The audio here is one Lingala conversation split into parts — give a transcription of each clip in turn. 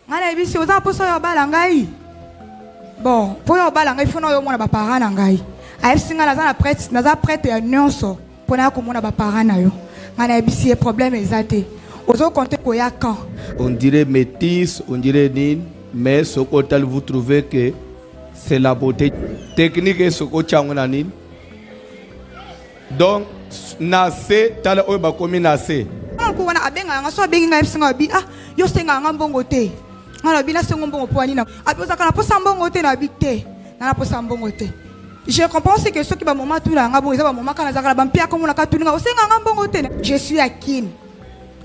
ngana ebisi oza poso yo bala ngai. Bon, pour yo bala ngai fona yo mona ba parents na ngai. Ayebisi nga naza prête ya nyonso pona ko mona ba parents na yo. Ngana ebisi problème ezate. Ozo compter koya quand? On dirait métis, on dirait nin, mais ce côté vous trouvez que c'est la beauté technique et ce côté on nin. Donc nase tala oyo ba komi nase. Ko wana abenga nga so abengi nga ebisi nga bi yo senga nga mbongo te. Ngana bi na sengo mbongo po anina. Abi ozaka na posa mbongo te na bi te. Na posa mbongo te. Je comprends aussi que ceux qui ba moment tout là nga bon ils ba moment kana zakala ba mpia ko mona ka tuninga o senga nga mbongo te. Je suis à Kin.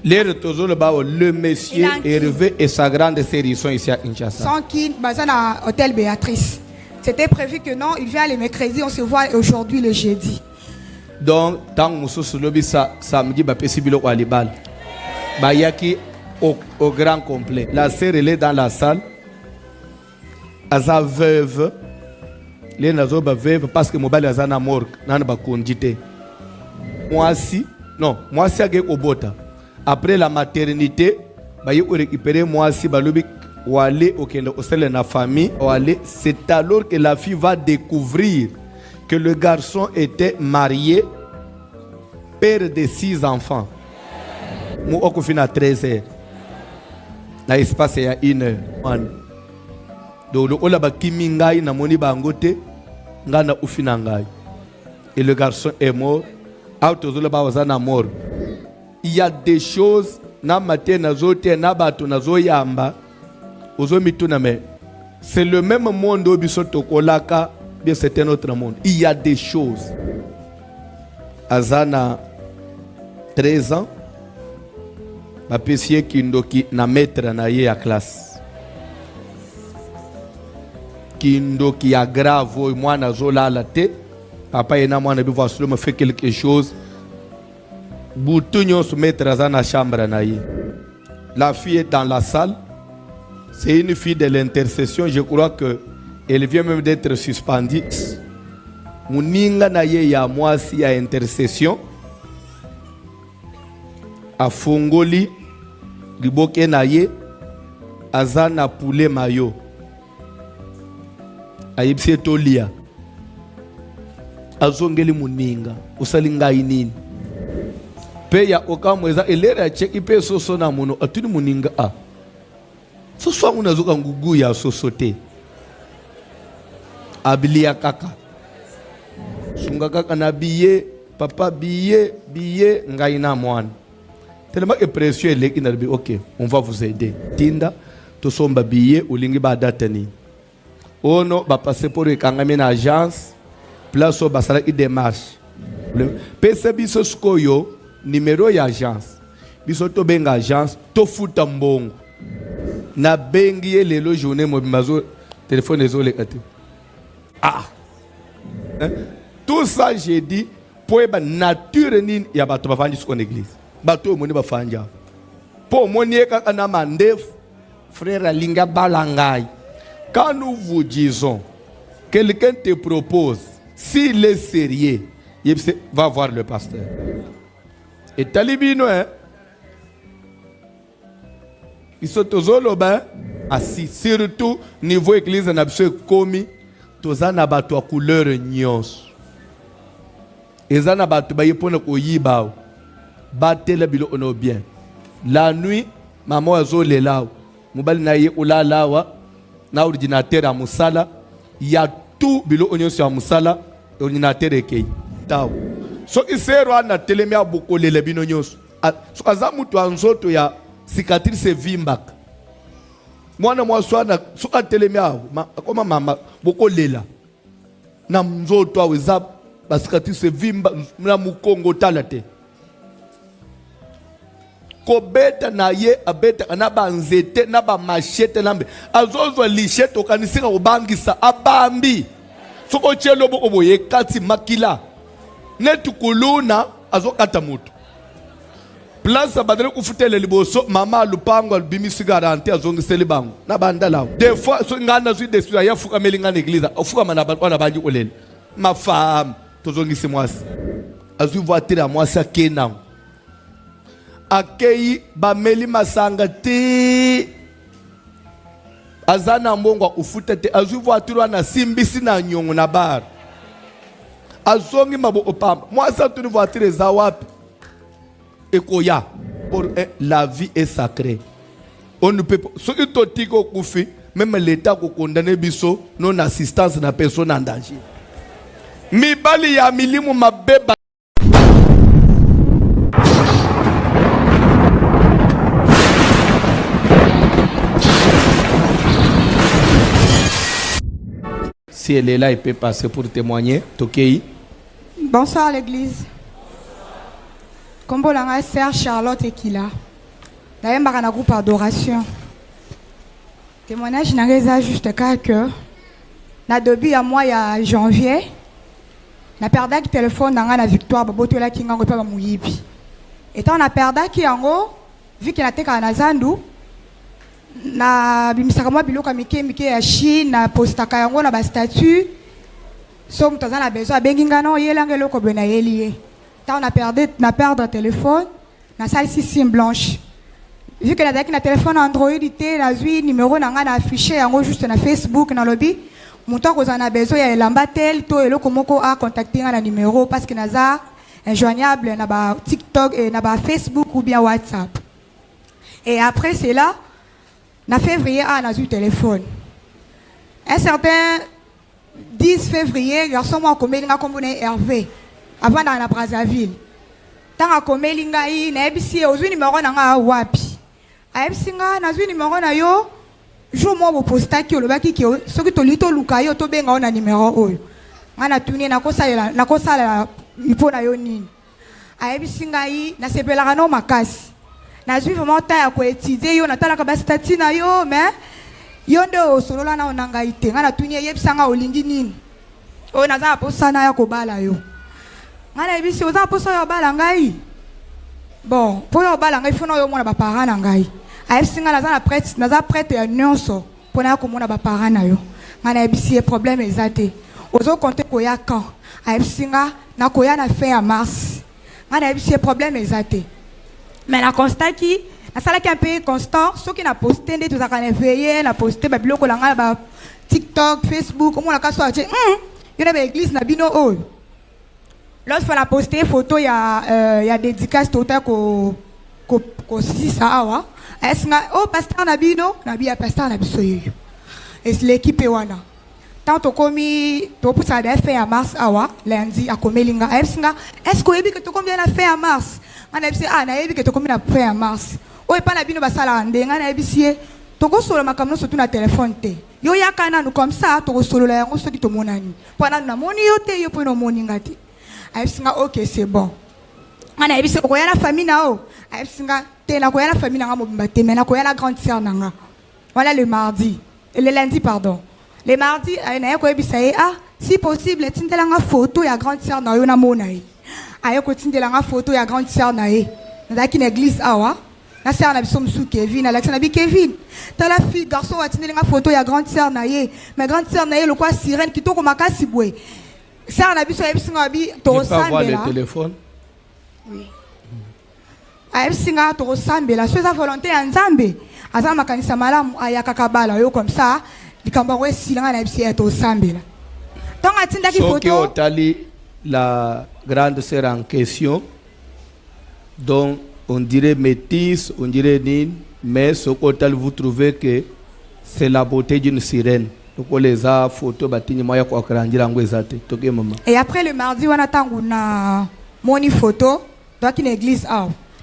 Le monsieur Hervé et sa grande série sont ici à Kinshasa. Sans Kin, bazana hôtel Béatrice. C'était prévu que non, il vient les mercredis, on se voit aujourd'hui le jeudi. Donc, tant que nous sommes samedi, nous sommes au grand complet. La sœur, elle est dans la salle. Elle est veuve. Elle est veuve parce que mobile est en morgue. Moi aussi, non, moi aussi, je suis au Bota. Après la maternité, je vais récupérer moi aussi, ou aller au sein de la famille. C'est alors que la fille va découvrir que le garçon était marié, père de 6 enfants. Moi, je suis à 13 heures. Là, il se passe il y a 1 heure. Donc, et le garçon est mort. Il y a des choses, c'est le même monde où bien c'est un autre monde. Il y a des choses. Azana 13 ans, ma pessier kindoki na maître na ye à classe. Kindoki aggrave moi na zola la tête. Papa et moi na biva solo me fait quelque chose. Boutonio se mettre dans la chambre na ye. La fille est dans la salle. C'est une fille de l'intercession. Je crois que elle vient même d'être suspendue. Muninga na ye ya moi si a intercession. A fongoli liboke na ye azana poulet mayo. Ayipse tolia. Azongeli muninga usalinga inini. Pe ya okamweza elera cheki pe soso na muno atuni muninga soso unazuka ngugu ya sosote abilia kaka sunga kaka na biye papa biye ngai na mwana tellement que précieux les qui n'a dit ok on va vous aider tinda to somba biye ulingi ba datani ono ba passer pour ekangame na agence place au basala qui démarche pesa biso skoyo numéro ya agence biso to benga agence to futa mbongo na bengi lelo journée mobimazo téléphone ezole kati tout ça j'ai dit pour ba nature ni ya bato bafandi sur l'église bato moni bafanja pour moni kaka na mandef frère alinga balangai. Quand nous vous disons quelqu'un te propose s'il est sérieux il va voir le pasteur. Et talibino ils sont tous assis surtout niveau église na biso komi tozana bato a couleur nyos ezana bato ba yepona ko yiba batela bilo ono bien la nuit maman azolela mobali na ye ulalawa na ordinateur a musala ya tout bilo onyoso ya musala ordinateur ekei taw so isero na telemia bokolele bino nyonso so azamu to anzoto ya cicatrice vimbaka mwana mwaswana so telemia koma mama bokolela na mzoto aweza ba cicatrice vimba na mukongo talate kobeta na ye abeta na ba nzete na ba machete lambe azozwa lichette okanisika obangisa abambi soko chelo boko boye kati makila netu kuluna azokata mutu place badre kufutele liboso mama lupango albimisi garanti azongiseli bango na bandala des fois so ngana zwi desu ya fuka melinga l'église ofuka mana bana banji olele ma femme tozongisi mwasi azwi voiture ya mwasi akena akei bameli masanga te azana mbongo ufuta te azwi voiture na simbisi na nyongo na bar azongi mabo opamba mwasa tuni voiture za wapi ekoya pour la vie est sacrée on ne peut pas so itotiko kufi même l'état ko condamner biso non assistance na personne en danger mibali ya milimu mabeba si elle est là, elle peut passer pour témoigner. Tokei. Bonsoir l'église. Kombo langa sœur Charlotte Ekila. Naïma kana groupe adoration. Témoignage n'a juste qu'à que na début à mois ya janvier na perdu le téléphone dans la victoire baboto la kinga ngo pa muyibi. Étant na perdu ki yango vu que na teka na zandu na bimisaka mwa biloka mike ya Chine na postaka yango na ba statut so mutaza na besoin abengi ngana oyelanga eloko bena yelie ta on a perdre téléphone na salle sim blanche vu que na téléphone Android te na zui numéro na nga na affiché yango juste na Facebook na lobby muto ko na besoin ya elamba tel to eloko moko a contacter na numéro parce que naza injoignable na ba TikTok et na ba Facebook ou bien WhatsApp et après c'est là en février, on a eu le téléphone. Un certain 10 février, garçon m'a commis Hervé. Avant dans la Brazzaville. Tant à commis l'ingaï, n'a ebisi aux numéro n'a wapi. A ebisi n'a eu numéro na yo. Jour moi au posta qui le baki qui ce que to lito lukayo to benga on a numéro o. On a tourné na kosa la ipo na yo nini. A ebisi ngai na sepela no makasi. Na zui vraiment ta ko étudier yo na tala ka ba statut na yo mais yo ndo solola na onanga ite ngana tunie yebisanga olingi nini o na za posa na ya ko bala yo ngana ebisi oza posa yo bala ngai bon po yo bala ngai fono yo mona ba parents na ngai a ebisi ngana na za prête ya nyonso po na ko mona ba parents na yo ngana ebisi e problème ezate ozo compter ko ya quand a ebisi na ko ya na fin ya mars ngana ebisi e problème ezate. Mais la constat qui, la salle qui est un peu constant, ceux qui n'a posté, tout ça qu'on a veillé, n'a posté, bah bilo kolanga, bah TikTok, Facebook, comment la casse soit, il y a une église n'a bino oh. L'autre fois la posté photo, il y a dédicace total ko si ça awa. Est-ce que oh pasteur n'a bino, n'a bien pasteur n'a bisoyo. Et l'équipe est wana. Tant to komi to pour ça fait en mars awa lundi à komelinga. Est-ce que ebi que to combien a fait en mars? On a dit ah na ebi que to combien a fait en mars. O e pa na bino basala ndenga na ebisie to ko solo makamno surtout na téléphone te. Yo yakana nous comme ça to ko solo la yango soki to monani. Pendant na moni yo te yo po no moni ngati. A ebisinga OK c'est bon. On a ebisie ko ya la famille na o. A ebisinga te na ko ya la famille na mo bimba te mais na ko ya la grande sœur nanga. Voilà le mardi. Le lundi pardon. Les mardis, si possible, tu as une photo de la grande sœur na yo na monaï. Ayoko tindela nga photo ya grande sœur na ye. Na une église awa. Na sœur na biso msu Kevin, Alexandre bi Kevin. Ta la fille garçon wa tindela nga photo ya grande sœur na ye. Mais grande sœur na ye le quoi sirène qui to ko makasi bwe. Sœur na biso ebisinga bi to sambela. Tu peux avoir le téléphone? Oui. Ebisinga to sambela, so za volonté ya Nzambe. Aza makanisa malamu ayaka kabala yo comme ça. La grande sœur en question, donc on dirait métisse, on dirait nine, mais ce qu'hôtel vous trouvez que c'est la beauté d'une sirène. Donc on les a photos, et après le mardi, on attend une moni photo dans une église.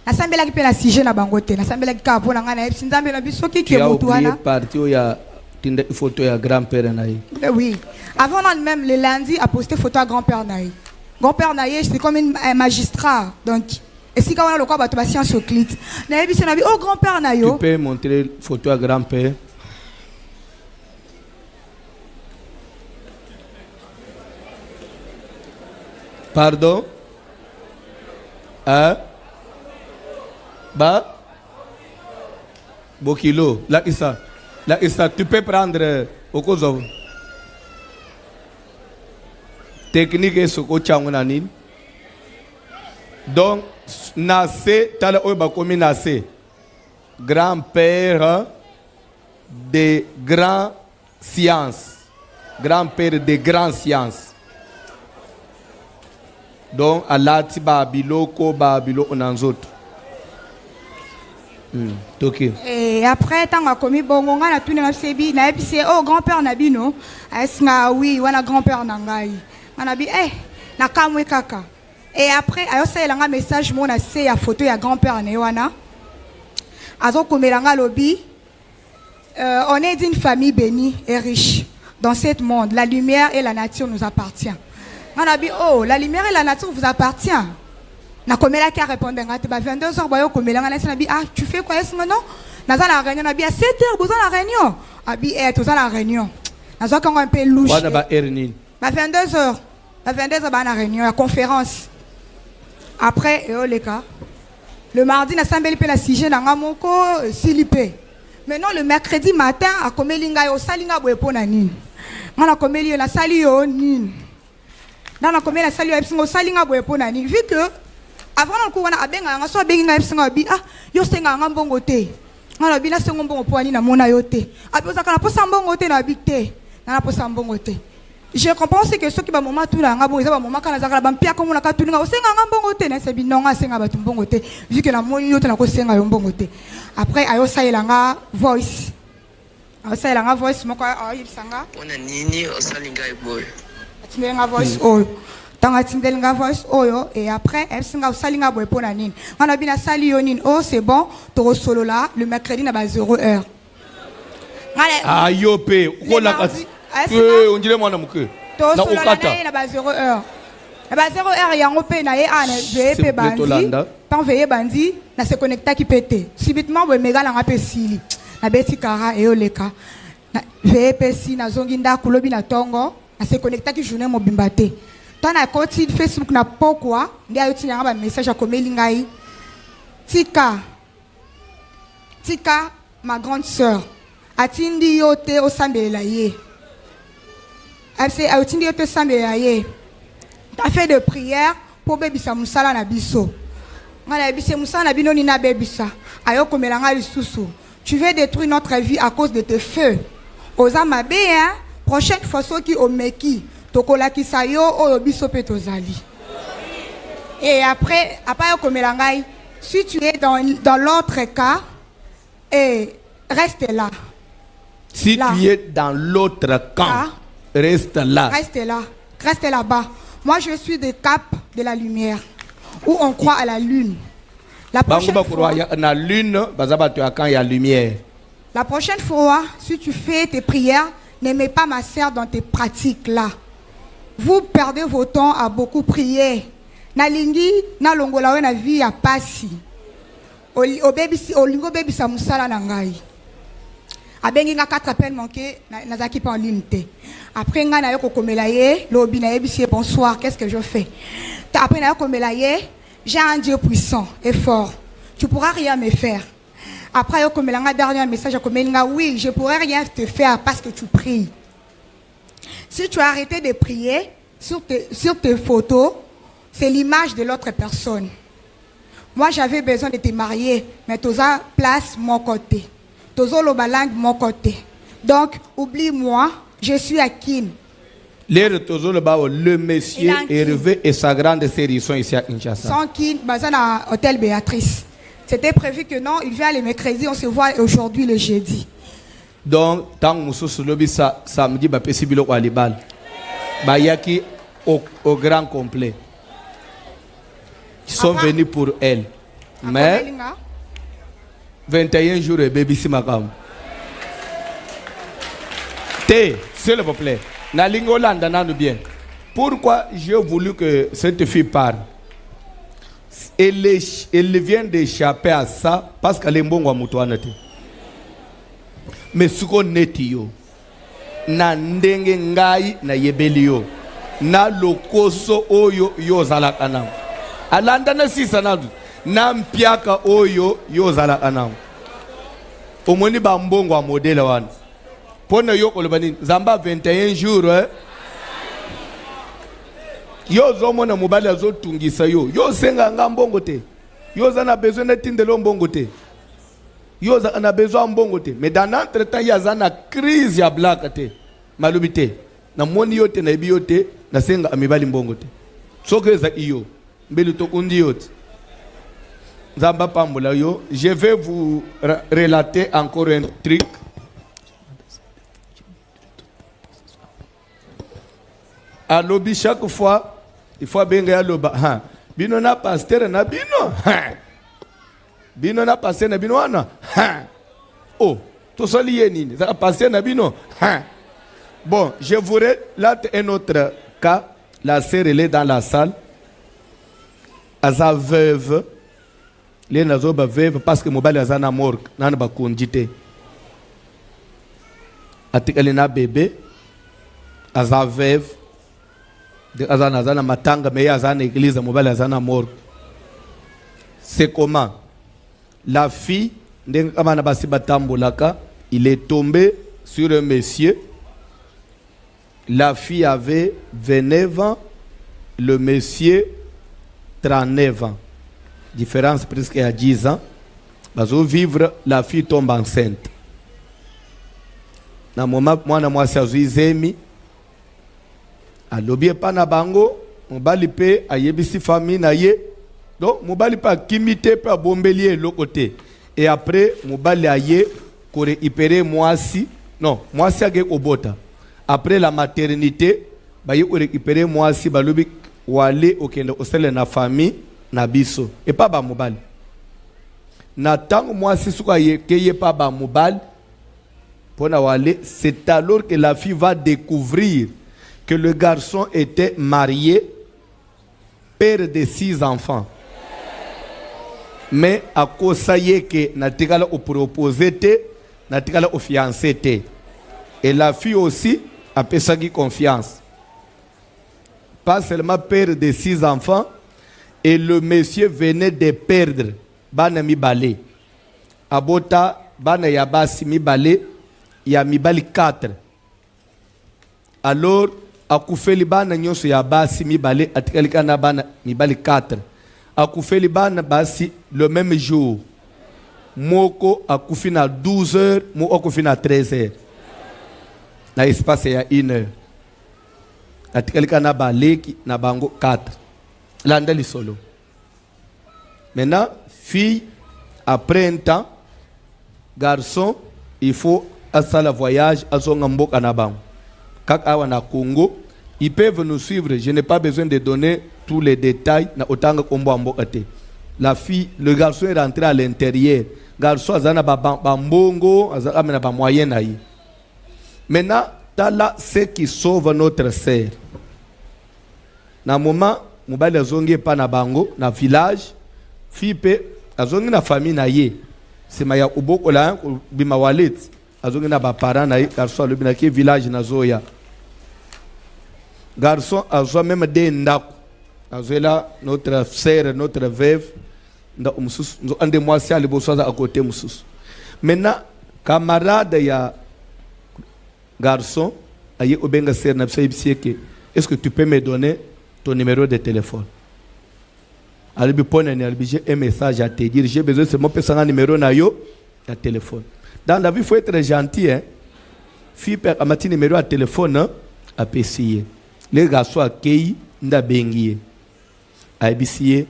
L'assemblée qui peut la siger na bangote, l'assemblée qui a pour la ngana, c'est Nzambe na biso qui est motuana. Parti où il y a une photo de grand-père naï. Oui. Avant même le lundi a posté photo à grand-père naï. Grand-père naï c'est comme un magistrat donc et si quand on a le quoi bah tu vas science au clit. Naï c'est nabi oh grand-père naï. Tu peux montrer photo à grand-père. Pardon? Hein? Bah? Bokilo, là qui ça? Là, tu peux prendre au Kosovo. Technique et ce que donc, Nassé, tu as le comme Nassé. Grand-père de de grandes sciences. Grand-père de grandes sciences. Donc, alati babiloko onanzoto. Ok. Et après, tant que commis bongo, on a tout le sebi, na épicé, oh grand-père Nabino, est-ce que oui, on a grand-père Nangai. On a dit, na kamwe kaka. Et après, ayo ça il a un message, mon a c'est la photo ya grand-père Newana. Azo komelanga lobi, on est d'une famille bénie et riche. Dans ce monde, la lumière et la nature nous appartiennent. On a dit, oh, la lumière et la nature vous appartiennent. Na komela qui a répondu, 22h, boyo komela, na dit, ah, tu fais quoi, est-ce que non? Naza la réunion, na dit, à 7h, vous avez la réunion. Abi, tout ça la réunion. Naza quand on un peu louche. 22h. 22h, la réunion, la conférence. Après, le mardi, na sambeli pe la sujet, na ngamoko, silipé. Maintenant, le mercredi matin, à komelinga yo salinga boepo na nini. Ngana komeli yo na sali yo nini. Dans la commune, la salle est salinga boepo na nini. Vu que avant on kouna abenga nga so benga epsinga bi ah yo senga nga mbongo te. Ngana bi na sengo mbongo po ani na mona yo te. Abi ozaka na posa mbongo te na bi te. Na posa mbongo te. Je comprends que ceux qui ba moment tout là nga bo ezaba moment kana zakala ba mpia ko mona ka tulinga osenga nga mbongo te na sebi nonga senga ba mbongo te. Vu que la moni yo te na ko senga yo mbongo te. Après ayo salela nga voice. Ayo salela nga voice moko ayo sanga. Ona nini osalinga boy. Tindelinga voice oyo. Tanga tindelinga voice oyo et après elle singa osalinga boy pona nini. On a bien sali yo nini. Oh c'est bon, to solo là le mercredi na ba 0h. Ah yo pe ko la kasi. On dirait moi na muke. To solo là na ba 0h. Na ba 0h yango pe na ye ana VP bandi. Tant veiller bandi na se connecta qui pété. Subitement boy mega la ngape sili. Na beti kara e oleka. Na VP si na zonginda kulobi na tongo. Na se connecta qui journée mobimba te. Tant na koti Facebook na pokwa, ndia yoti nyanga ba message akomeli ngai. Tika ma grande sœur. Atindi yote osambela ye. Atindi yote osambela ye. T'as fait de prière pour bebisa musala na biso. Ngala bise musala na bino ni na bebisa. Ayo komelanga lisusu. Tu veux détruire notre vie à cause de tes feux. Oza mabe hein. Prochaine fois, ceux qui ont meki, tokola ki sayo o biso petozali. Et après komelangai, si tu es dans l'autre cas, reste là. Si là. Tu es dans l'autre camp, reste là. Reste là. Reste là-bas. Moi, je suis de Cap de la Lumière, où on croit à la lune. La prochaine fois, la lune, il y a lumière. La prochaine fois, si tu fais tes prières, n'aimez pas ma sœur dans tes pratiques là. Vous perdez vos temps à beaucoup prier. Nalingi na longola na vie ya pasi. Olingo baby sa musala na ngai. Abengi nga 4 appels manqués nazaki pa en ligne te. Après nga na yo kokomela ye, lobi na yebisi bonsoir, qu'est-ce que je fais? Après na yo komela ye, j'ai un Dieu puissant et fort. Tu pourras rien me faire. Après, yo komelanga dernier message à komelinga, oui, je pourrais rien te faire parce que tu pries. Si tu as arrêté de prier sur tes photos, c'est l'image de l'autre personne. Moi, j'avais besoin de te marier, mais toza place mon côté. Tozo lobalang mon côté. Donc, oublie-moi, je suis à Kin. Le monsieur est revenu et sa grande série sont ici à Kinshasa. Sans Kin, bazana hôtel Béatrice. C'était prévu que non, il vient le mercredi, on se voit aujourd'hui le jeudi. Donc, tant que nous sommes samedi, bah possible au Alibal, bah yaki au grand complet. Ils sont venus pour elle, mais 21 jours et baby si makam. S'il vous plaît, na lingolanda nanu bien. Pourquoi j'ai voulu que cette fille parle? Elle vient d'échapper à ça parce qu'elle est bonne à Moutouanati. Mais ce qu'on est yo, na ndenge ngai na yebelio, na lokoso oyo yo zala kanam. Alanda na sisa na na mpiaka oyo yo zala kanam. Omoni ba mbongo a modèle wan. Pona yo kolobani zamba 21 jours. Yo zomona mobali azotungisa yo senga nga mbongo te yo zana besoin de tindelo mbongo te Yo on a besoin mbongo te. Mais dans l'entretemps, il y a une crise ya black te. Malubi te. Na moni yote na ibi yote na senga amibali mbongo te. Soke za iyo. Mbeli tokundi yote. Zamba pambola yo. Je vais vous relater encore un truc. À lobby chaque fois, il faut bien regarder le bas. Bino na pasteur na bino. Bino na pasteur na bino wana. Oh, tout ça lié nini. Ça pasteur na bino. Bon, je vous relate un autre cas. La sœur elle est dans la salle. Aza veuve. Les nazo ba veuve parce que mobile azana morgue. Nana ba kondite. Atikali na bébé. Aza veuve. Azana matanga mais azana église mobile azana morgue. C'est comment? La fille, il est tombé sur un monsieur. La fille avait 29 ans, le monsieur 39 ans. Différence presque à 10 ans. Bazo vivre, la fille tombe enceinte. Na moment moi c'est zemi. Alobi pa na bango, mobali pe ayebisi famille na ye. Donc mobali pa kimite pa bombelier l'autre côté. Et après mobali aye ko récupérer moisi. Non, moisi age obota. Après la maternité, ba ye ko récupérer moisi balobi wale okende osele na famille na biso. Et pas ba mobali. Na tango moisi suka ye keye pa ba mobali. Pona wale, c'est alors que la fille va découvrir que le garçon était marié, père de 6 enfants. Mais à cause que natikala au proposé te, natikala au fiancé te. Et la fille aussi a pesagi confiance. Pas seulement père de 6 enfants, et le monsieur venait de perdre bana mi balé. Abota bana yabasi mi balé, ya mi bali 4. Alors akufeli bana nyonso ya basi mibale atikalika na bana mibali 4. Akufeli bana basi le même jour. Moko akufi na 12 heures, mo akufi na 13 heures. Na espace ya 1 heure. Atikalika na baleki na bango 4. Landeli solo. Maintenant, fille, après un temps, garçon, il faut à ça le voyage, à son mboka na bango. Quand on a Congo, ils peuvent nous suivre. Je n'ai pas besoin de donner tous les détails. La fille, le garçon est rentré à l'intérieur. Le garçon a un bongo, a un moyen. Maintenant, là, c'est qui sauve notre sœur. Dans le moment, mobile a zongi pas na bango, na village, fille pe a zongi na famille na ye. C'est maya uboko la bima walit. A zongi na ba parents na ye, garçon le bina ki village na zoya. Garçon a zo même des ndako. A zo là notre sœur, notre veuve, nda umsus, nous ande moi si ali bosoza à côté musus. Maintenant, camarade ya garçon, aye obenga sœur na que est-ce que tu peux me donner ton numéro de téléphone? Albi pone ni albi j'ai un message à te dire, j'ai besoin de mon personne numéro na yo ya téléphone. Dans la vie, il faut être gentil, hein. Fille per amati numéro à téléphone, hein, à PCI. Les garçons accueillent nda bengiye. Aibisiye.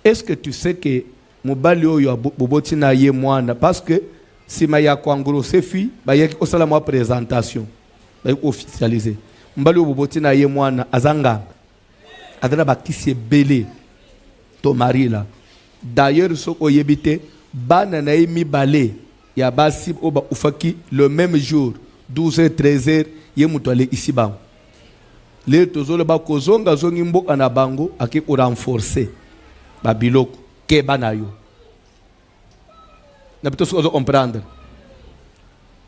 Est-ce que tu sais que mobali oyo boboti na ye mwana parce que si ma ya kwanguro se fi ba yaki osala mo présentation ba officialiser. Mbali boboti na ye mwana azanga. Adana bakisi belé ton mari là. D'ailleurs soko yebite bana na mi balé ya basi oba ufaki le même jour 12h 13h ye muto ale ici ba. Les tozolo ba kozonga zongi mboka na bango ake ko renforcer ba biloko ke banayo. Na plutôt ce comprendre.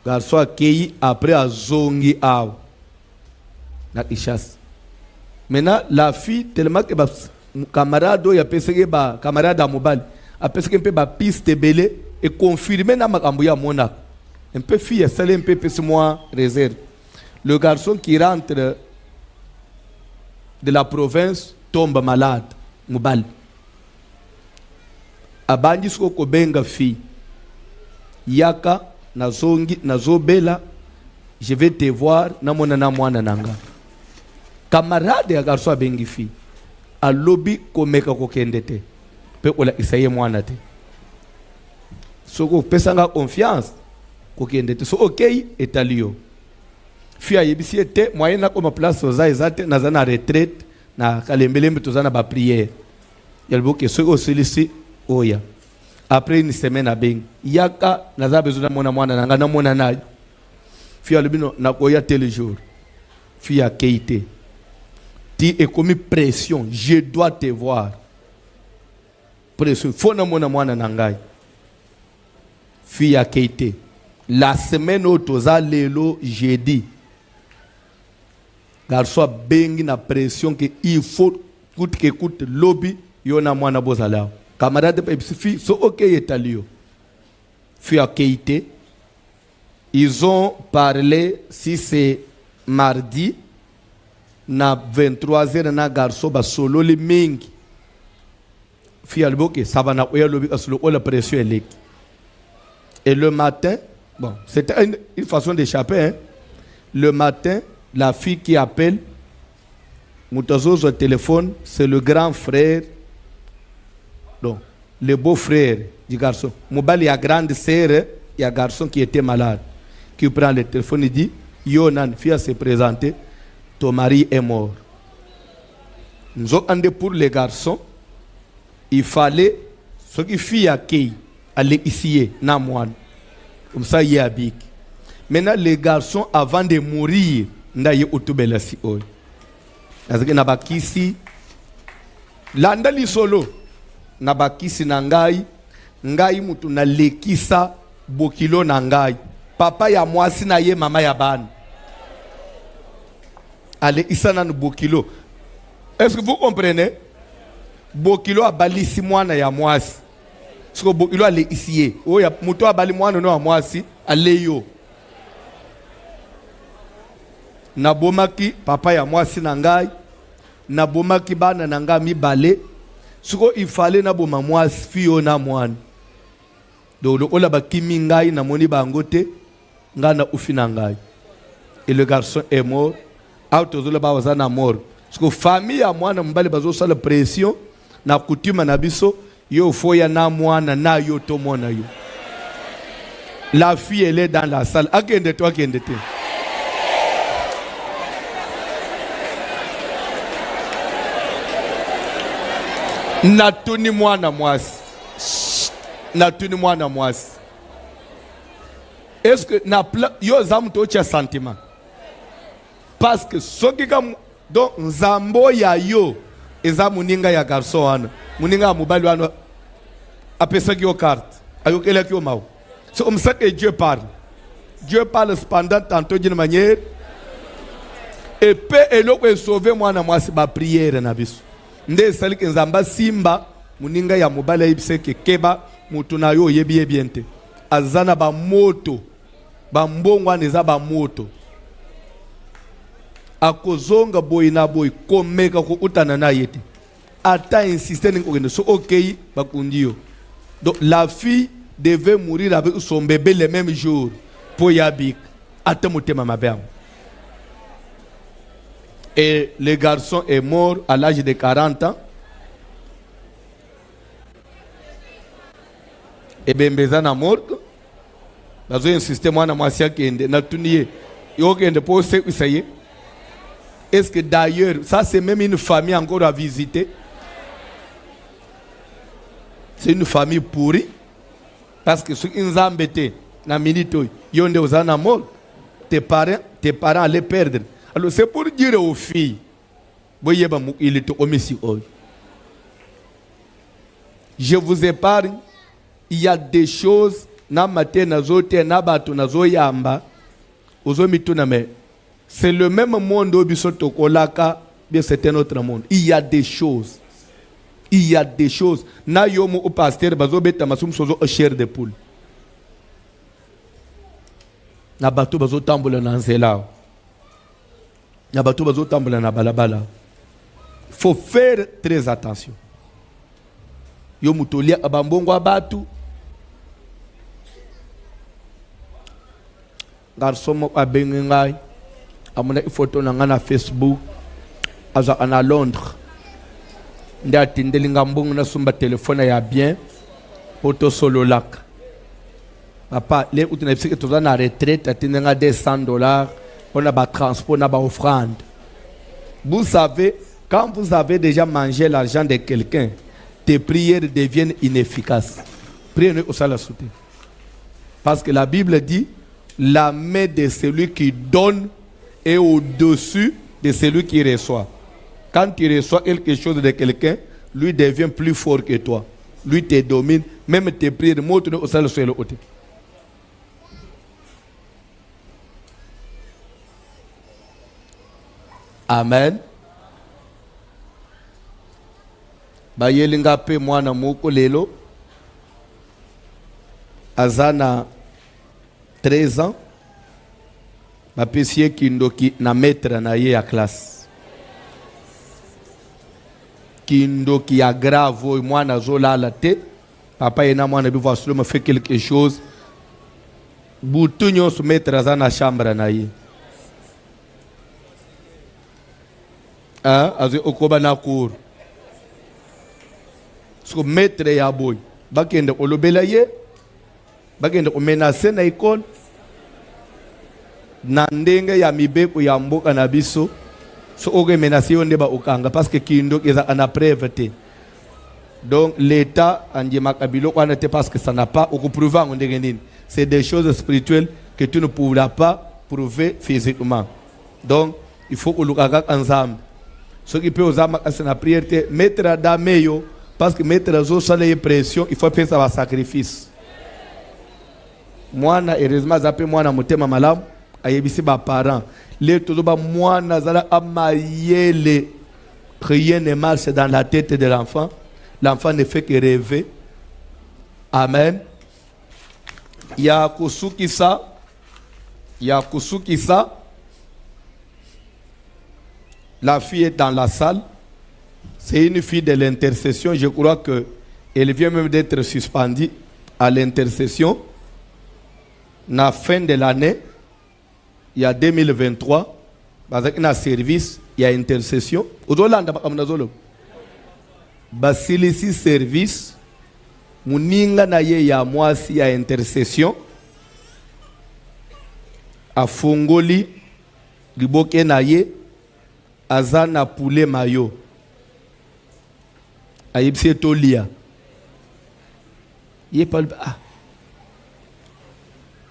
Garçon accueilli après a zongi aw. Na ishas. Maintenant la fille tellement que ba camarade ya peseke ba camarade mobile a peseke un peu ba piste belé et confirmer na makambo ya mona. Un peu fille ça un peu plus moi réserve. Le garçon qui rentre de la province tombe malade, mobile. Abandi ko benga fille. yaka nazongi nazobela, je vais te voir na mona na mwana nanga. Camarade ya garso abengi fi alobi komeka kokende te pe ola isaye mwana te. Soko pesanga confiance kokende te so okay etalio. Fi ayebisi ete moyen na koma place oza ezate na zana retraite na kalembelembe tozana ba prière. Yalbo ke soko silisi oya. Après une semaine à Beng, yaka naza besoin de mwana nanga na mona na. Fi alubino na koya tel jour. Fi a keité. Ti est commis pression, je dois te voir. Pression, faut na mwana nanga. Fi a keité. La semaine où toza lelo jeudi. Garçon bengi na pression que il faut coûte que coûte lobby yona mwana bozala. Camarade fi so ok etalio. Fi a keité. Ils ont parlé si c'est mardi na 23h na garçon ba solo le mingi. Fi alboke ça va na oya lobi asolo la pression elek. Et le matin, bon, c'était une façon d'échapper hein. Le matin, la fille qui appelle Moutazo au téléphone, c'est le grand frère. Donc, le beau-frère du garçon. Moubali, il y a grande sœur, il y a un garçon qui était malade. Qui prend le téléphone et dit, Yonan, fille se présenter, ton mari est mort. Nous avons pour les garçons, il fallait, ce qui fit à qui, aller ici, na moine. Comme ça, il y a big. Maintenant, les garçons, avant de mourir, n'a eu autobelasi oi. Parce que nabakisi, landali solo, nabakisi nangai, ngai mutu na lekisa bokilo nangai. Papa ya mwasi na ye mama ya ban. Allez, isana no bokilo. Est-ce que vous comprenez? Bokilo a balisi mwana ya mwasi. Parce que bokilo ale ici. Oh ya muto a bali mwana no ya mwasi, ale yo. Nabomaki papa ya mwasi na ngai. Nabomaki bana na ngai mibale. Siko il fallait naboma mwasi fiyo na mwana. Donc le ola bakimi ngai na moni bangote. Ngana ufina ngai. Et le garçon est mort. Autozola ba wazana mort. Parce que famille ya mwana mbali bazo sala pression na kutima na biso yo foya na mwana na yo to mona yo. La fille elle est dans la salle. Akende to akende te. Natuni mwana mwasi. Natuni mwana mwasi. Est-ce que na yo zamu to cha sentiment? Parce que soki comme donc nzambo ya yo eza muninga ya garçon wana. Muninga mobali wana apesa ki yo carte. Ayokela ki yo mawo. C'est comme ça que Dieu parle. Dieu parle cependant tantôt d'une manière et peut eloko sauver mwana mwasi ba prière na biso. Nde sali ke nzamba simba muninga ya mobali ibise ke keba mutu na yo yebi biente. Azana ba moto. Ba mbongo aneza ba moto. Akozonga boy na boy komeka ko utana na yete. Ata insister n'ingokende so okay bakundio. Donc la fille devait mourir avec son bébé le même jour pour yabik. Ata motema mabem. Et le garçon est mort à l'âge de 40 ans. Et bembeza na mort. Bazo insister mwana mwasi akende na tuniye. Yo kende po se isaye. Est-ce que d'ailleurs, ça c'est même une famille encore à visiter? C'est une famille pourrie. Parce que ceux qui nous ont embêtés, dans la minute, ils ont des mort. Tes parents allaient perdre. Alors c'est pour dire aux filles, il est au Messie. Je vous épargne, il y a des choses, na matin, na zote, na bato, na zoyamba, ozomituname. C'est le même monde où bien c'est un autre monde. Il y a des choses. Il y a des choses. Na yomo au pasteur bazo beta masum sozo chair de poule. Na bato bazo tambola na nzela. Na bato bazo tambola na balabala. Faut faire très attention. Yo mutolia abambongo abatu. garçon moko abengi ngai amona ifoto na ngai na Facebook azaka na Londres nde atindeli nga mbongo nasomba telefone ya bien po tosololaka papa le uti na bisike toza na retraite atindi nga $200 mpona batransport na baoffrande. Vous savez, quand vous avez déjà mangé l'argent de quelqu'un, tes prières deviennent inefficaces. Priez au salaire sauté. Parce que la Bible dit, la main de celui qui donne est au-dessus de celui qui reçoit. Quand tu reçois quelque chose de quelqu'un, lui devient plus fort que toi. Lui te domine, même tes prières montent au salaire sauté. Amen. Bayelinga pe mwana moko lelo azana 13 ans bapesi ye kindoki na maître na ye ya classe kindoki ya grave oyo mwana azolala te papa ye na mwana bivo asoloma fait quelque chose butu nyonso maître aza na chambre na ye azwi okoba na cour so maître ya boy bakende kolobela ye bakende komenase na école na ndenge ya mibeko ya mboka na biso so oke menase yo nde baokanga parce que kindo ezaka na preuve te donc l'état andimaka biloko wana te parce que ça n'a pas okoprouve yango ndenge nini. C'est des choses spirituelles que tu ne pourras pas prouver physiquement, donc il faut koluka kaka nzambe soki pe oza makasi na prière te mettre adame yo parce que mettre azosala ye pression il faut apesa ba sacrifice mwana heureusement aza pe mwana motema malamu ayebisi ba parents le tozoba mwana azala amayele rien ne marche dans la tête de l'enfant. L'enfant ne fait que rêver. Amen. Ya kusukisa la fille est dans la salle. C'est une fille de l'intercession. Je crois qu'elle vient même d'être suspendue à l'intercession. La fin de l'année, il y a 2023, dans un service, il y a intercession. Basilisi service, muninga na ye ya mwasi ya intercession. Afongoli, liboke na ye. Azana poulet mayo ayibse tolia ye pal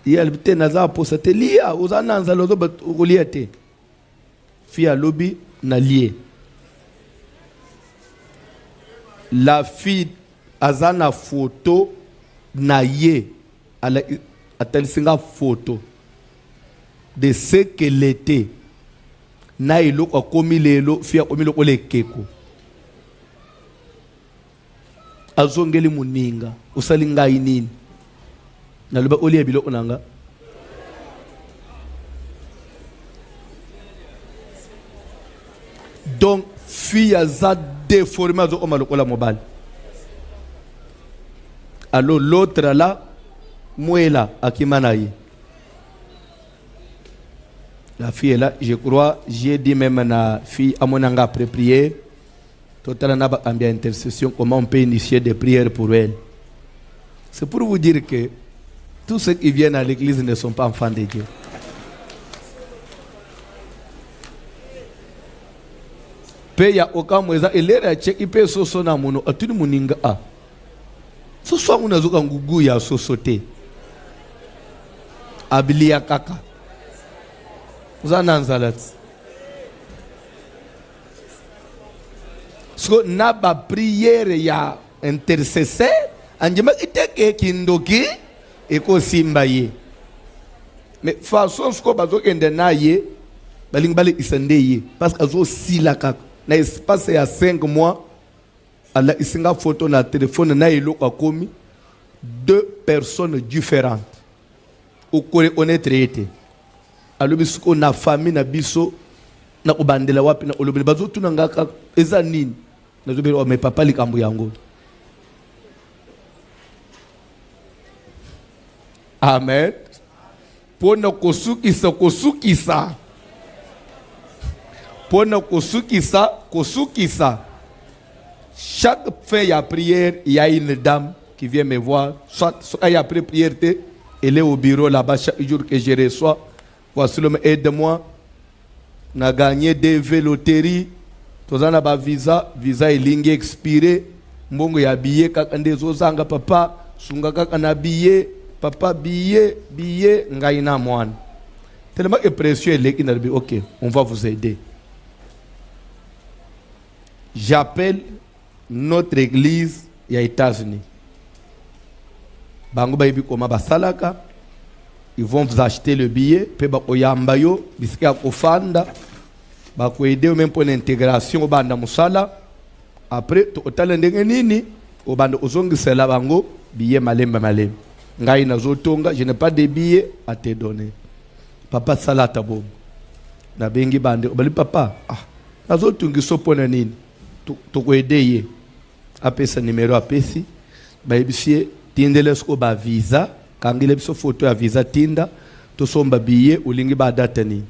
ye albite naza posa te lia uzana nzalo zo bakulia te fia lobi na lie la fille azana photo na ye ala atalisinga photo de ce qu'elle était na iloko akomi lelo fia komi loko lekeko azongeli muninga usali ngai nini naloba olia biloko nanga donc fia za déformé zo omaloko la mobile. Alors l'autre là muela akimanaye. La fille est là, je crois, j'ai dit même à la fille, à mon anga après prière, total n'a pas bien intercession, comment on peut initier des prières pour elle. C'est pour vous dire que tous ceux qui viennent à l'église ne sont pas enfants de Dieu. Pe ya okamweza elera check ipe soso na muno atuni muninga a. Soso muna zuka ngugu ya sosote. Abilia kaka. So na ba prière ya intercesseur anjema iteke kindoki eko simba ye mais façon sko bazo kende na ye baling bale isende ye parce que azo sila kaka na espace ya 5 mois ala isinga photo na téléphone na eloko komi 2 personnes différentes au kore honnête été alobi suko na famille na biso na kubandela wapi na olobi bazo tunanga ka eza nini nazo belo me papa likambo yango. Amen. pona kosukisa kosukisa pona kosukisa kosukisa. Chaque fin de prière, il y a une dame qui vient me voir. Soit il y a après prière, elle est au bureau là-bas chaque jour que je reçois. Voici le aide-moi. On a gagné des loteries. Tous on a ba visa est ligne expiré. Mbongo ya billet kakande zozanga papa. Sunga kakana billet. Papa billet ngaina moine. Tellement que précieux elle est dit ok, on va vous aider. J'appelle notre église aux États-Unis. Bango bayibi koma basalaka. Ils vont vous acheter le billet, pe ba oyamba yo, bisika kofanda, ba ko aider même pour l'intégration banda musala. Après to otala ndenge nini, obanda ozongisela bango billet malemba. Ngai nazotonga, je n'ai pas de billets à te donner. Papa salata bob. Na bengi bande, obali papa, nazotungi sopona nini? To ko aider ye. Apesa numéro apesi, bayibisie tindele sko ba visa. Kangile biso photo ya visa tinda to somba billet ulingi ba data ni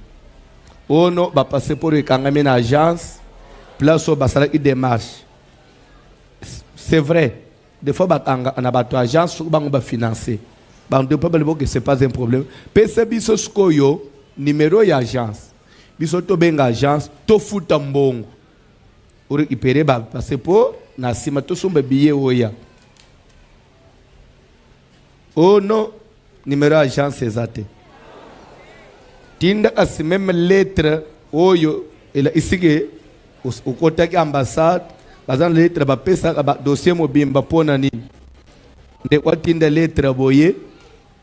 ono ba passeport ekangame na agence place ba sala ki démarche. C'est vrai, des fois ba kanga na ba to agence so bango ba financer ba ndo pas que c'est pas un problème. Pese biso sko yo numéro ya agence biso to benga agence to futa mbongo o récupérer ba passeport na sima to somba billet oya. Oh non, numéro agence exact. Tinda asi même lettre oyo ela isige au contact ambassade, bazan lettre ba pesa ba dossier mobimba pona nini. Ndeko tinda lettre boye,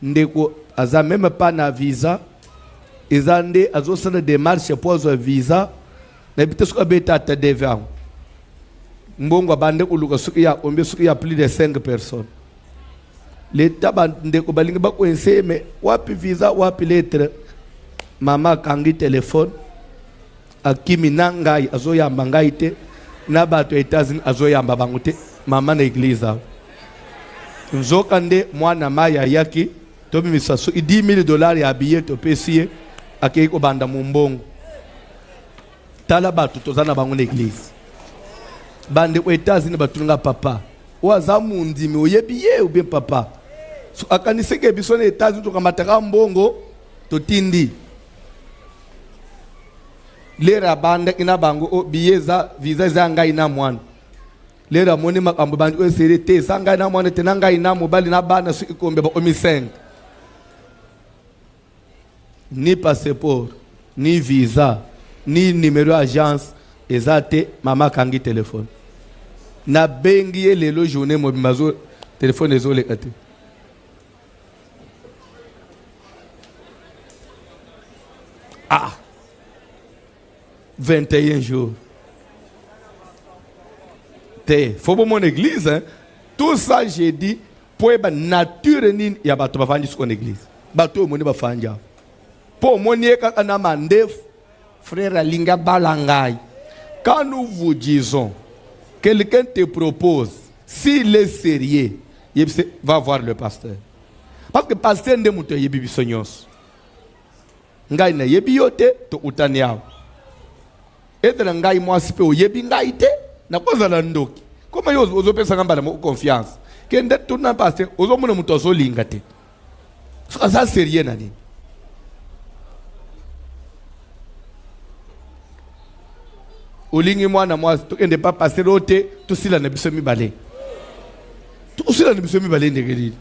ndeko aza même pas na visa, ezande azosana démarche pour zo visa, na bitesko beta ta devant. Mbongo bande kuluka suki ya ombe suki ya plus de 5 personnes. L'État ndeko balingi bakwense mais wapi visa wapi lettre mama kangi téléphone akimi nangai azoyamba ngai te na bato États-Unis azoyamba bango te mama na église nzoka nde mwana maya yaki to bimisa so $10,000 ya billet to pesie akei ko banda mumbongo tala bato tozana bango na église bande ko États-Unis batunga papa waza mundi mi oyebiye ou bien papa so akaniseke biso na États-Unis to kamataka mbongo to tindi lera banda ina bango o biyeza visa zanga ina mwana lera moni makambo bandi o sere te sanga ina mwana te nanga ina mobali na bana su ikombe ba omiseng ni passeport ni visa ni numéro agence ezate mama kangi téléphone na bengi lelo journée mobimbazo téléphone ezole kate 21 jours. Faut pas mon église, hein. Tout ça j'ai dit pour la nature ni ya bato bafandi sur l'église. Bato moni bafanja. Pour moni ka na mandef frère Linga Balangai. Quand nous vous disons quelqu'un te propose, s'il est sérieux, va voir le pasteur. Parce que le pasteur ne mouto yebi bisonyos. Ngai na yebi yote to utaniao. Edra ngai moi sipe o yebi ngai te na koza la ndoki. Comment yo ozopesa ngamba na confiance. Kende tuna pasteur ozomuna muto azolinga te. Ça sérieux nani. Olingi mwana mwasi tokende pa passer ote tosila na biso mibale. Tosila na biso mibale ndenge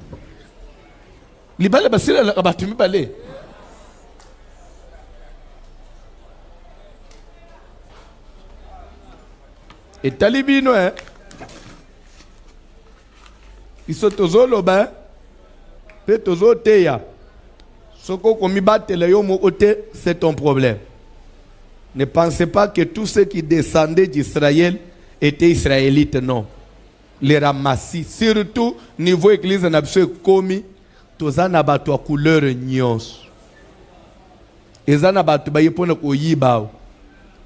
libale basila la batu mibale. Et talibino hein. Iso tozolo ba pe tozote ya. Soko komibatele yo mo ote, c'est ton problème. Ne pensez pas que tous ceux qui descendaient d'Israël étaient israélites, non. Les ramassis, surtout niveau église na biso komi tozana bato a couleur nyos. Ezana bato ba yepona ko yiba.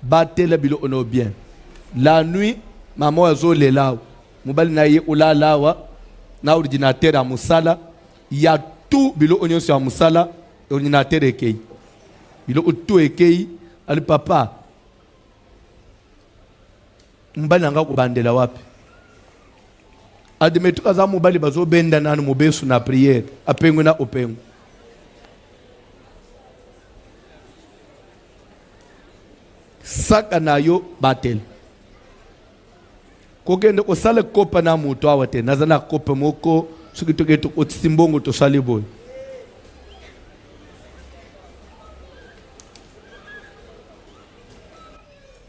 Batela bilo ono bien. La nuit, maman azole là. Mobali na ye ulalawa na ordinateur a musala, il y a tout bilo onyo sur musala ordinateur ekei biloko to ekei ali papa mobali nanga kobandela wapi adime tukaza mobali bazobenda nanu mobesu na priere apengwe na opengwe saka na yo batele kokende kosala kopa na moto awa te naza na kopa moko soki tokende tokotisi mbongo tosali boye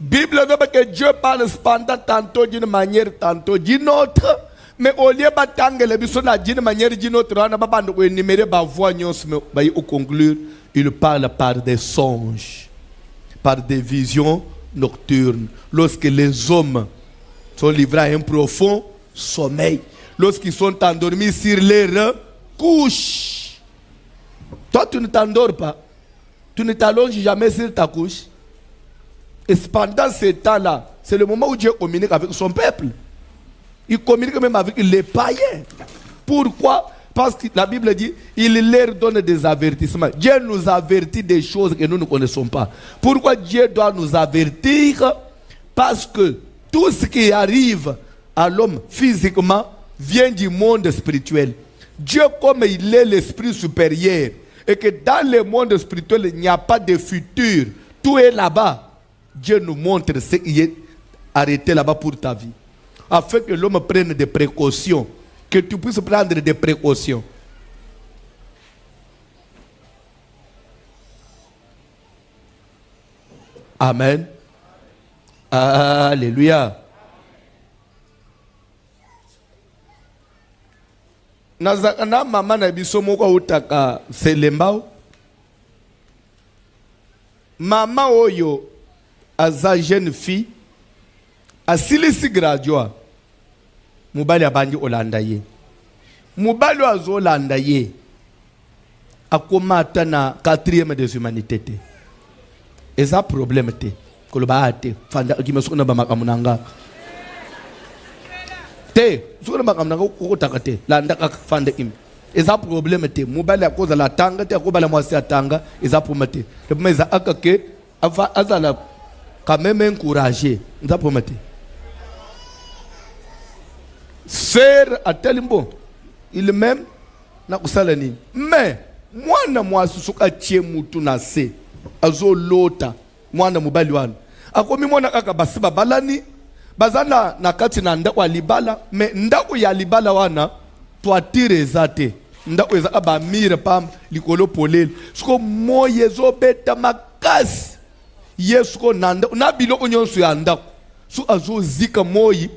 Bible veut que Dieu parle cependant tantôt d'une manière, tantôt d'une autre. Mais au lieu de biso d'une manière d'une autre, on a pas de énumérer ba voix nyos mais au conclure, il parle par des songes, par des visions nocturnes. Lorsque les hommes sont livrés à un profond sommeil, lorsqu'ils sont endormis sur leur couche. Toi, tu ne t'endors pas. Tu ne t'allonges jamais sur ta couche. Et pendant ce temps-là, c'est le moment où Dieu communique avec son peuple. Il communique même avec les païens. Pourquoi? Parce que la Bible dit, il leur donne des avertissements. Dieu nous avertit des choses que nous ne connaissons pas. Pourquoi Dieu doit nous avertir? Parce que tout ce qui arrive à l'homme physiquement vient du monde spirituel. Dieu, comme il est l'esprit supérieur, et que dans le monde spirituel, il n'y a pas de futur, tout est là-bas. Dieu nous montre ce qui est arrêté là-bas pour ta vie. Afin que l'homme prenne des précautions. Que tu puisses prendre des précautions. Amen. Alléluia. Nazakana mama na biso moko utaka selembao. Mama oyo aza jeune fille asilisi gradua mobali abandi olanda ye mobali azolanda ye akomata na 4e des humanités te eza problème te koloba ate fanda kimesukuna ba makamunanga te sukuna makamunanga kokotaka te landa ka fanda im eza problème te mobali akoza la tanga te akobala mwasi atanga eza problème te le problème eza akake ava azala quand même encouragé. Nous avons promis. Sœur a tellement il même na kusalani. Mais moi na moi susuka tie mutu na se azo lota mwana mobali wana. Akomi mwana kaka basiba balani bazana na kati na ndako libala mais ndako ya libala wana toitire zate. Ndako eza ba mire pam likolo polele. Siko moye zo beta makasi. Yesu ko nanda na biloko nyonso ya ndako so azozika moyi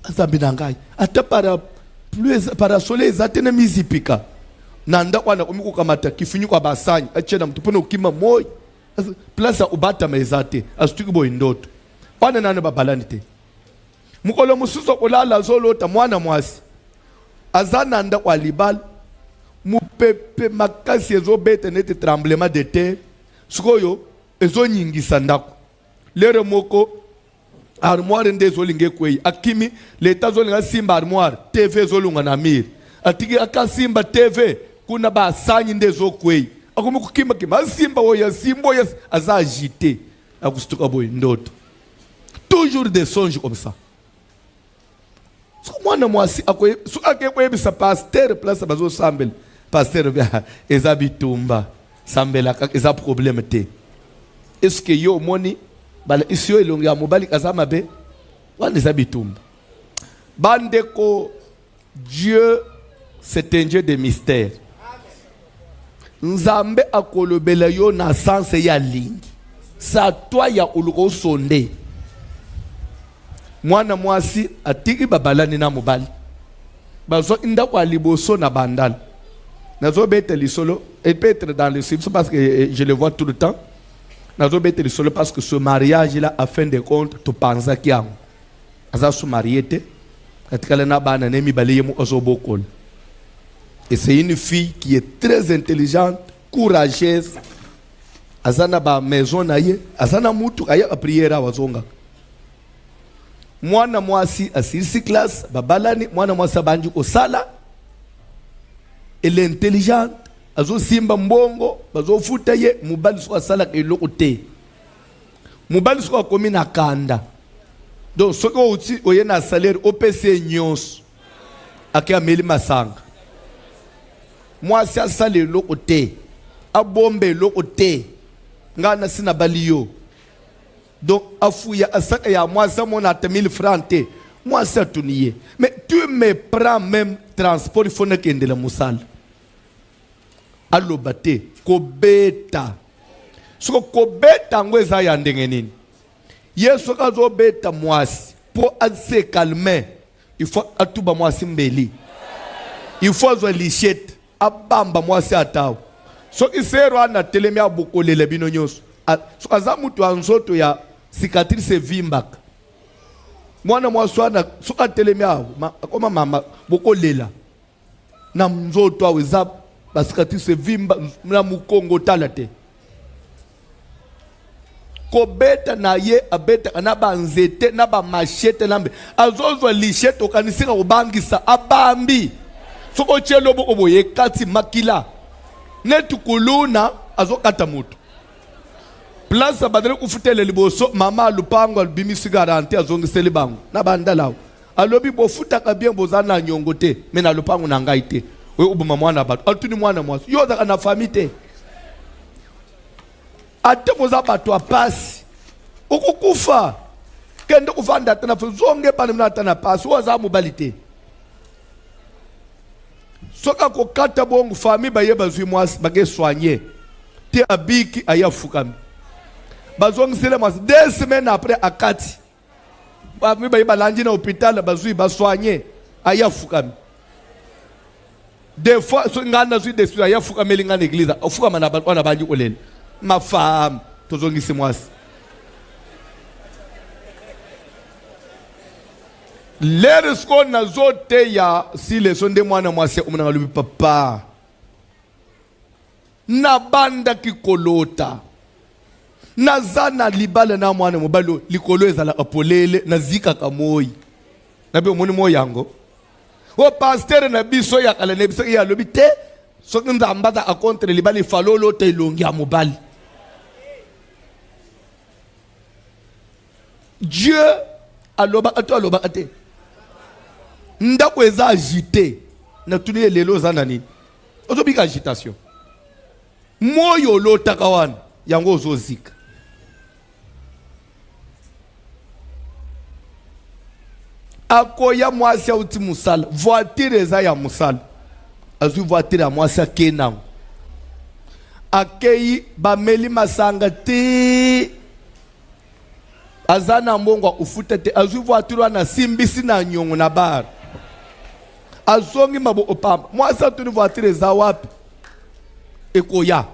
azambina ngai ata para soleil ezatene mizipika na ndako wana komiko kamata kifunyu kwa basanyi achena mtu pona ukima moyi place ubata mezate asituki boy ndoto wana nane babalani te mukolo mususo kolala zolota mwana mwasi azana ndako alibal mupepe makasi ezobete nete tremblement de terre sikoyo ezo nyingisa ndako lere moko armoire ndezo linge kwei akimi leta zo linga simba armoire TV zo lunga na mir atiki akasimba TV kuna ba sanyi ndezo kwei akomi kukima kima simba oya simbo ya aza agité akustuka boy ndoto toujours des songes comme ça so mwana mwasi akoye so akekwe bisa pasteur place bazo sambel pasteur bia eza bitumba sambela eza problème te. Est-ce que yo moni bala isio elongi ya mobali kazama be wana zabitumba bandeko Dieu c'est un Dieu de mystère. Nzambe akolobela yo na sens ya lingi sa toi ya uluko sonde mwana mwasi atiki babalani na mobali bazo inda kwa liboso na bandal nazo bete lisolo et peut être dans le cible parce que je le vois tout le temps. Parce que ce mariage-là, à fin de compte, tu penses qu'il y a un marié. Et c'est une fille qui est très intelligente, courageuse. Azana ba maison naye, azana mutu aya a prière wazonga. Mwana mwasi asisi classe, babalani, mwana mwasi banji ko sala. Elle est intelligente, azo simba mbongo bazo futa ye mobali so asala eloko te mobali so akomi na kanda donc soki outi oye na salaire opese nyonso ake ameli masanga mwasi asala eloko te abombe eloko te ngana sina bali yo donc afuya asaka ya mwasi amona ata 1000 francs te mwasi atuniye mais tu me prends même transport il faut nakendela musala aloba te kobeta soko kobeta ngo eza ya ndenge nini yesu kazobeta mwasi po ase calmer il faut atuba mwasi mbeli il faut azwa lichette abamba mwasi atawo soki sero ana telemi abokolela bino nyonso soki aza mutu ya nzoto ya cicatrice evimbaka mwana mwasi wana soki atelemi awo akoma mama bokolela na nzoto awo eza basikatrice evimba na mukongo tala te kobeta na ye abeta na banzete na ba machete nambe azozwa lichette okanisika kobangisa abambi soko chelo boko boye kati makila netu kuluna azokata mutu place badale kufutele liboso mama lupango albimisi garanti azongiseli bango na bandalawo alobi bofuta ka bien bozana nyongo te mena lupango na ngai te we ubuma mwana batu altuni mwana mwasi yoza kana famite ate boza batu apasi ukukufa kende kufanda tana zonge pane mna tana pasi woza mubalite soka ko kata bongo fami baye bazwi mwasi bage soigner te abiki ayafukami bazongisele mwasi 2 semaines après akati fami baye balanji na hôpital bazwi ba soigner ayafukami des fois so ngana zwi desu ayafukami lingana église ofukama na bana banji kolele mafam tozongisi mwasi leres ko na zote ya sile sonde mwana mwasi umuna ngalubi papa na banda kikolota na zana libala na mwana mobalo likolo ezala apolele na zika kamoyi na be omoni moyango o pasteur na biso ya kala ne biso ya lobi te so nzamba za akontre libali falolo te longi ya mobali Dieu aloba ate ndako eza agité na tuni lelo zana nini ozobika agitation moyo lotaka wana yango ozozika akoya mwasi auti musala voiture eza ya musala azwi voiture ya mwasi akenango akei bameli masanga te azana mbongo ufuta te azwi voiture wana simbisi na nyongo na bar azongi mabo opamba mwasi atuni voiture eza wapi ekoya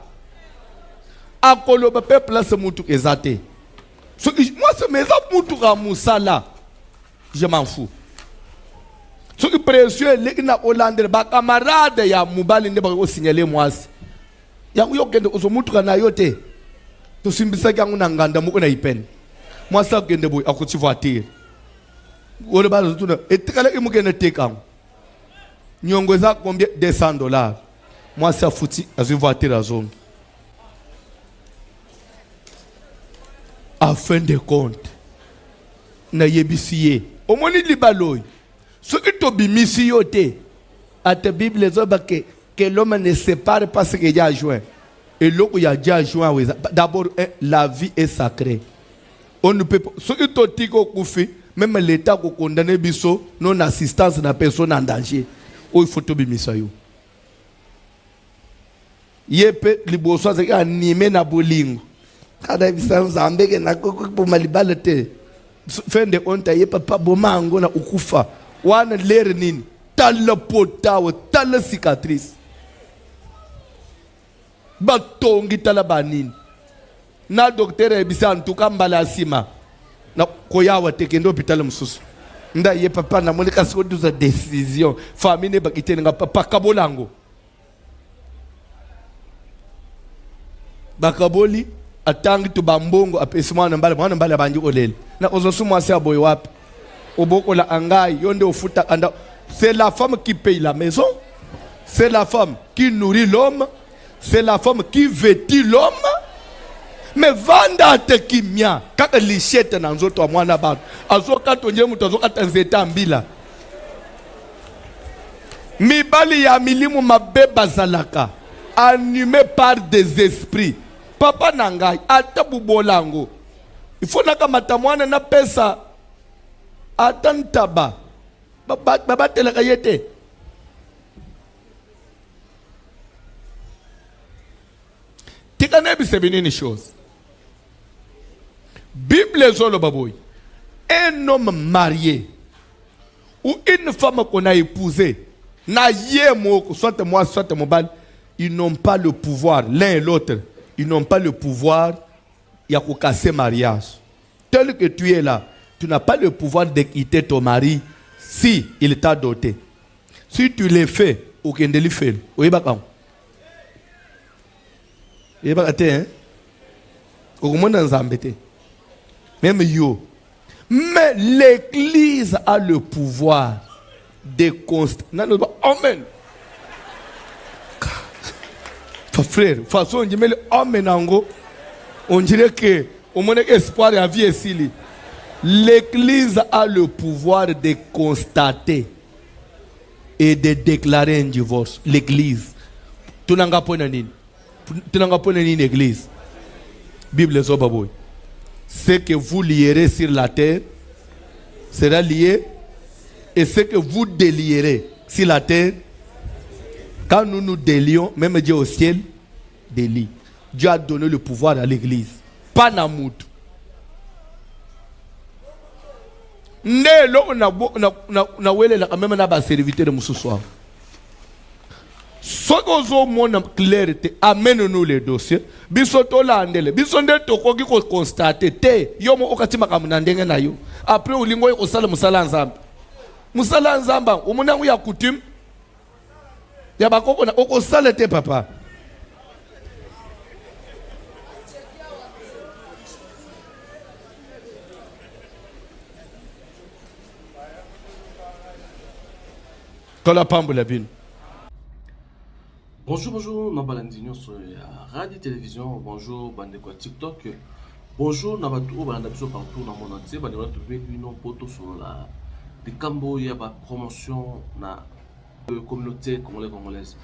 akoloba pe place mutu eza te so mwasi meza mutu ka musala je m'en fous so ki pression leki na Hollande ba camarade ya mubali nde ba ko signaler mwasi yangu yokende uzo mutu kana yote to simbisa kyangu na nganda muko na ipene mwasi akende boy akuti voiture wole ba zutuna etikala imukene tekangu nyongo eza combien $200 mwasi afuti azwi voiture azongi à fin de compte na yebisiye omoni libaloyi soki tobimisi yo te ata bible ezoba que l'homme ne sépare pas ce que Dieu a joint eloko ya Dieu a joint d'abord la vie est sacrée on ne peut pas soki totiko kufi même l'état ko condamner biso non assistance na personne en danger o il faut tobimisa yo yepe liboso azaki anime na bolingo kada bisanza ambeke na koko malibala te fende onta ye papa bomango na ukufa wana lere nini tala potawo tala cicatrice batongi tala banini na docteur ebisa ntuka mbala asima na koyawa tekendo hôpital mususu nda ye papa na moleka siko duza décision famille bakitene nga papa kabolango bakaboli atangi to bambongo apesi mwana mbala banji olele na ozosumwa se aboy wapi obokola angai yonde ofuta anda c'est la femme qui paye la maison c'est la femme qui nourrit l'homme C'est la femme qui vêtit l'homme. Mais vanda te kimia. Kaka lichette na nzoto wa mwana batu. Azo katonje mutu azo katanzeta mbila. Mibali ya milimu mabeba zalaka. Animé par des esprits. Papa nangai ata bubolango. Il faut naka matamwana na pesa. Atantaba. Baba telaka yete. Tika nebi sebini chose. Bible zolo baboy. Un homme marié ou une femme qu'on a épousée, soit moi, soit mon bal, ils n'ont pas le pouvoir, l'un et l'autre, ils n'ont pas le pouvoir, il y a qu'à casser mariage. Tel que tu es là, tu n'as pas le pouvoir de quitter ton mari si il t'a doté. Si tu le fais, aucun délit fait. Oui, bah, il va hein? Au moins dans embêté. Même yo. Mais l'église a le pouvoir de constater. Amen. Frère, façon on dit mais amen ango. On dirait que au moins espoir et vie est ici. L'église a le pouvoir de constater et de déclarer un divorce. L'église. Tu n'as pas une église. Bible Zobaboy. Ce que vous lierez sur la terre sera lié, et ce que vous délierez sur la terre, quand nous nous délions, même Dieu au ciel délie. Dieu a donné le pouvoir à l'église, pas Namout. Na wele la même na ba serviteur de Moussousoir. Sokozo mon clarté, amène-nous les dossiers. Bisoto la andele. Bisonde toko ki ko constater te yomo okati makamuna ndenge na yo. Après ulingo ko sala musala nzamba. Musala nzamba umunangu ya coutume. Ya bakoko na oko sala te papa. Kola pambo la bine. Bonjour, Nabalandinho sur Radio Télévision, bonjour, Bandeko TikTok, bonjour, Nabatou, Balandabiso partout dans le monde entier, Bandeko trouver une photo sur la des Cambo, il y a une promotion na communauté congolaise.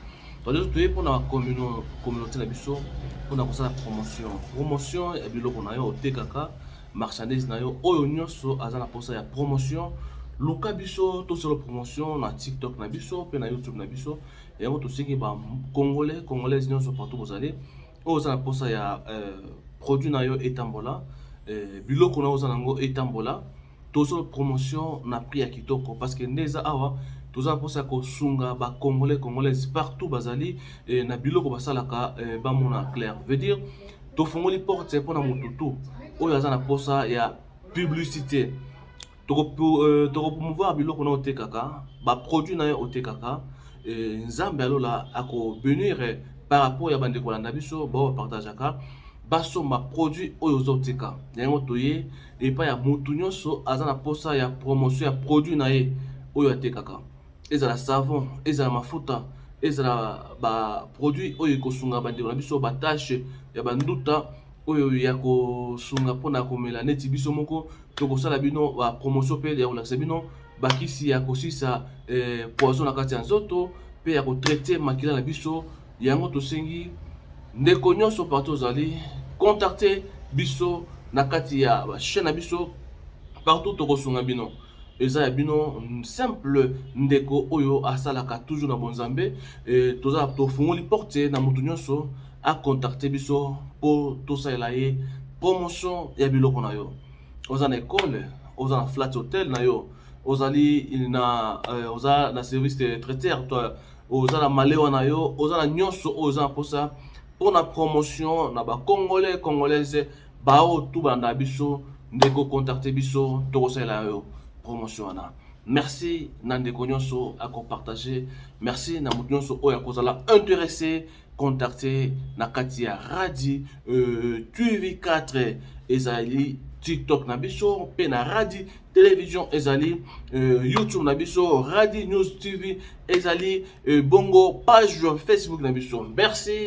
Donc, nous pour la communauté Nabiso, pour la promotion. Promotion, et bien, on a eu au TKK, marchandise, na yo, oyo so, azana pour ça, il y a promotion. Luka biso to solo promotion na TikTok na biso pe na YouTube na biso et on to siki ba congolais nyonso partout vous allez oza pour ça ya produit na yo etambola biloko na oza nango etambola to solo promotion na prix ya kitoko parce que neza awa toza pour ça ko sunga ba congolais partout bazali na biloko basalaka ba mona clair veut dire to fongoli porte pour na mututu oyo aza na posa ya publicité. Pour promouvoir biloko na otekaka ba produit na yo otekaka nzambe alola ako venir par rapport ya bande kolanda biso ba partageaka baso ma produit oyo zoteka yango toye et pas ya mutu nyonso azana posa ya promotion ya produit na ye oyo atekaka ezala savon ezala mafuta ezala ba produit oyo kosunga bande kolanda biso ba tâche ya banduta oyo ya kosunga pona komela neti biso moko tokosala bino ba promotion pe ya kolakisa bino bakisi ya kosisa poison na kati ya nzoto pe ya kotraiter makila na biso yango tosengi ndeko nyonso partout ozali contacter biso na kati ya chaîne na biso partout tokosunga bino eza ya bino simple ndeko oyo asalaka toujours na bonzambe toza tofungoli porte na mutu nyonso a contacter biso pour tout ça là promotion ya biloko na yo oza na école oza na flat hotel na yo ozali na oza na service de traiteur toi oza na malewa na yo oza na nyonso oza pour ça pour na promotion na ba congolaise ba o tout banda biso ndeko contacter biso to ça là yo promotion na merci na ndeko nyonso à partager merci na mutu nyonso oya kozala intéressé contacter na katia Radi TV4 ezali TikTok na biso pe na Radi Télévision ezali YouTube na biso Radi News TV ezali bongo page Facebook na biso merci.